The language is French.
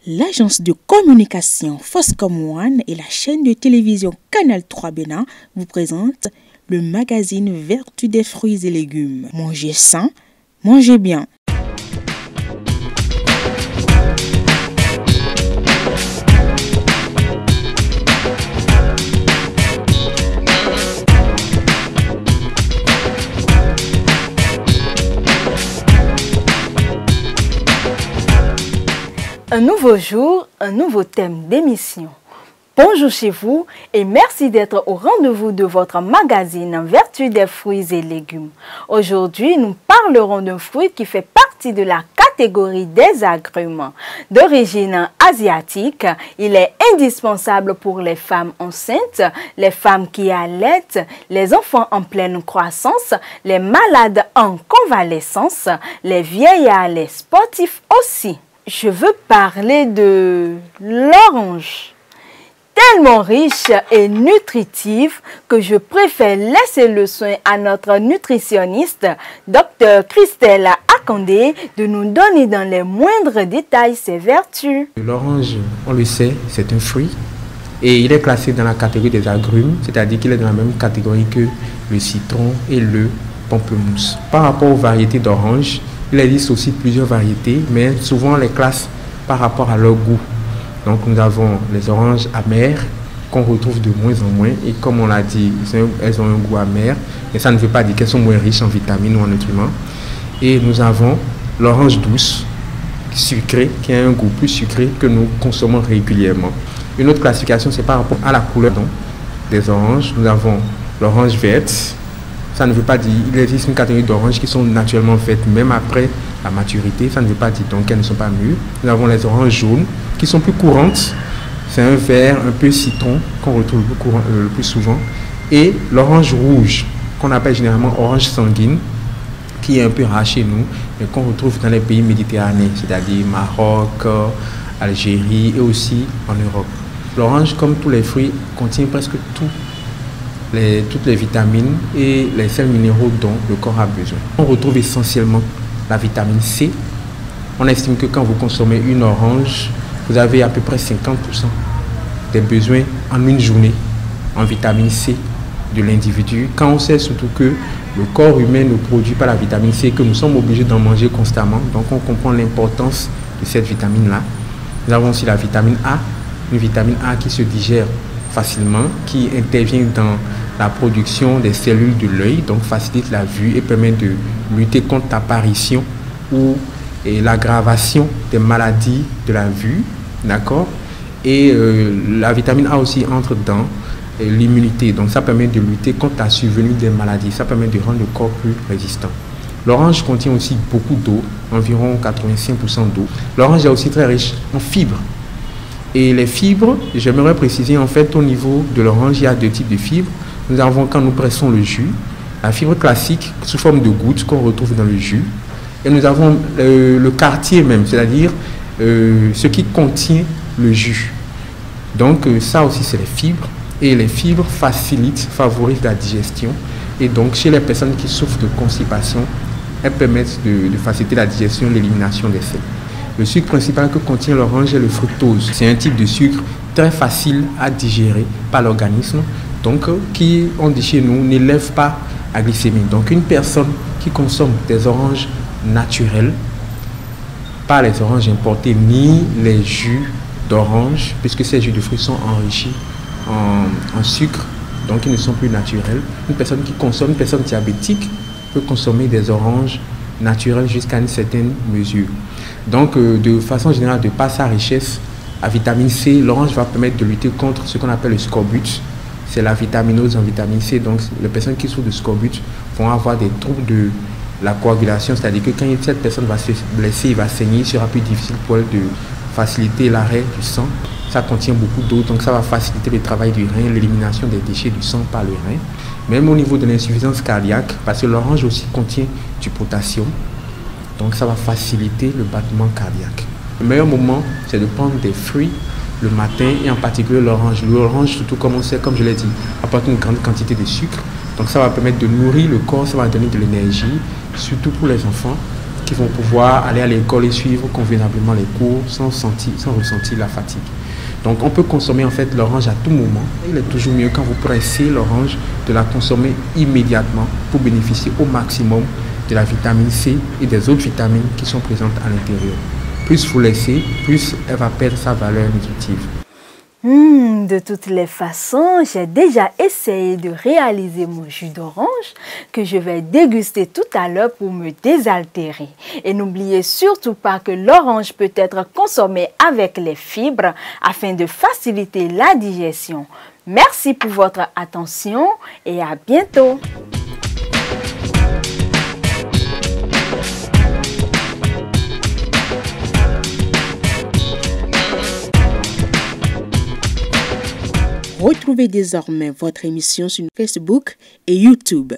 L'agence de communication Foscom One et la chaîne de télévision Canal 3 Bénin vous présentent le magazine Vertu des fruits et légumes. Mangez sain, mangez bien. Un nouveau jour, un nouveau thème d'émission. Bonjour chez vous et merci d'être au rendez-vous de votre magazine Vertu des fruits et légumes. Aujourd'hui, nous parlerons d'un fruit qui fait partie de la catégorie des agrumes. D'origine asiatique, il est indispensable pour les femmes enceintes, les femmes qui allaitent, les enfants en pleine croissance, les malades en convalescence, les vieillards, les sportifs aussi. Je veux parler de l'orange. Tellement riche et nutritive que je préfère laisser le soin à notre nutritionniste, Dr Christelle Akandé, de nous donner dans les moindres détails ses vertus. L'orange, on le sait, c'est un fruit et il est classé dans la catégorie des agrumes, c'est-à-dire qu'il est dans la même catégorie que le citron et le pamplemousse. Par rapport aux variétés d'orange, il existe aussi plusieurs variétés, mais souvent on les classe par rapport à leur goût. Donc nous avons les oranges amères qu'on retrouve de moins en moins. Et comme on l'a dit, elles ont un goût amer, mais ça ne veut pas dire qu'elles sont moins riches en vitamines ou en nutriments. Et nous avons l'orange douce, sucrée, qui a un goût plus sucré que nous consommons régulièrement. Une autre classification, c'est par rapport à la couleur des oranges. Nous avons l'orange verte. Ça ne veut pas dire qu'il existe une catégorie d'oranges qui sont naturellement vertes même après la maturité. Ça ne veut pas dire donc qu'elles ne sont pas mûres. Nous avons les oranges jaunes qui sont plus courantes. C'est un vert un peu citron qu'on retrouve le plus souvent. Et l'orange rouge qu'on appelle généralement orange sanguine qui est un peu rare chez nous mais qu'on retrouve dans les pays méditerranéens, c'est-à-dire Maroc, Algérie et aussi en Europe. L'orange, comme tous les fruits, contient presque toutes les vitamines et les sels minéraux dont le corps a besoin. On retrouve essentiellement la vitamine C. On estime que quand vous consommez une orange, vous avez à peu près 50% des besoins en une journée en vitamine C de l'individu. Quand on sait surtout que le corps humain ne produit pas la vitamine C et que nous sommes obligés d'en manger constamment, donc on comprend l'importance de cette vitamine-là. Nous avons aussi la vitamine A, une vitamine A qui se digère facilement, qui intervient dans la production des cellules de l'œil, donc facilite la vue et permet de lutter contre l'apparition ou l'aggravation des maladies de la vue, d'accord. Et la vitamine A aussi entre dans l'immunité, donc ça permet de lutter contre la survenue des maladies, ça permet de rendre le corps plus résistant. L'orange contient aussi beaucoup d'eau, environ 85% d'eau. L'orange est aussi très riche en fibres. Et les fibres, j'aimerais préciser en fait au niveau de l'orange, il y a deux types de fibres. Nous avons quand nous pressons le jus, la fibre classique sous forme de gouttes qu'on retrouve dans le jus. Et nous avons le quartier même, c'est-à-dire ce qui contient le jus. Donc ça aussi c'est les fibres. Et les fibres favorisent la digestion. Et donc chez les personnes qui souffrent de constipation, elles permettent de faciliter la digestion et l'élimination des selles. Le sucre principal que contient l'orange est le fructose. C'est un type de sucre très facile à digérer par l'organisme, donc qui, on dit chez nous, n'élève pas la glycémie. Donc une personne qui consomme des oranges naturelles, pas les oranges importées ni les jus d'orange, puisque ces jus de fruits sont enrichis en sucre, donc ils ne sont plus naturels. Une personne qui consomme, une personne diabétique peut consommer des oranges naturelles jusqu'à une certaine mesure. Donc, de façon générale, de par sa richesse à vitamine C, l'orange va permettre de lutter contre ce qu'on appelle le scorbut. C'est la vitaminose en vitamine C. Donc, les personnes qui souffrent de scorbut vont avoir des troubles de la coagulation. C'est-à-dire que quand cette personne va se blesser, il va saigner, il sera plus difficile pour elle de faciliter l'arrêt du sang. Ça contient beaucoup d'eau, donc ça va faciliter le travail du rein, l'élimination des déchets du sang par le rein. Même au niveau de l'insuffisance cardiaque, parce que l'orange aussi contient du potassium. Donc ça va faciliter le battement cardiaque. Le meilleur moment, c'est de prendre des fruits le matin et en particulier l'orange. L'orange, surtout comme on sait, comme je l'ai dit, apporte une grande quantité de sucre. Donc ça va permettre de nourrir le corps, ça va donner de l'énergie, surtout pour les enfants. qui vont pouvoir aller à l'école et suivre convenablement les cours sans ressentir la fatigue. Donc on peut consommer en fait l'orange à tout moment. Il est toujours mieux quand vous pressez l'orange de la consommer immédiatement pour bénéficier au maximum de la vitamine C et des autres vitamines qui sont présentes à l'intérieur. Plus vous laissez, plus elle va perdre sa valeur nutritive. De toutes les façons, j'ai déjà essayé de réaliser mon jus d'orange que je vais déguster tout à l'heure pour me désaltérer. Et n'oubliez surtout pas que l'orange peut être consommée avec les fibres afin de faciliter la digestion. Merci pour votre attention et à bientôt. Retrouvez désormais votre émission sur Facebook et YouTube.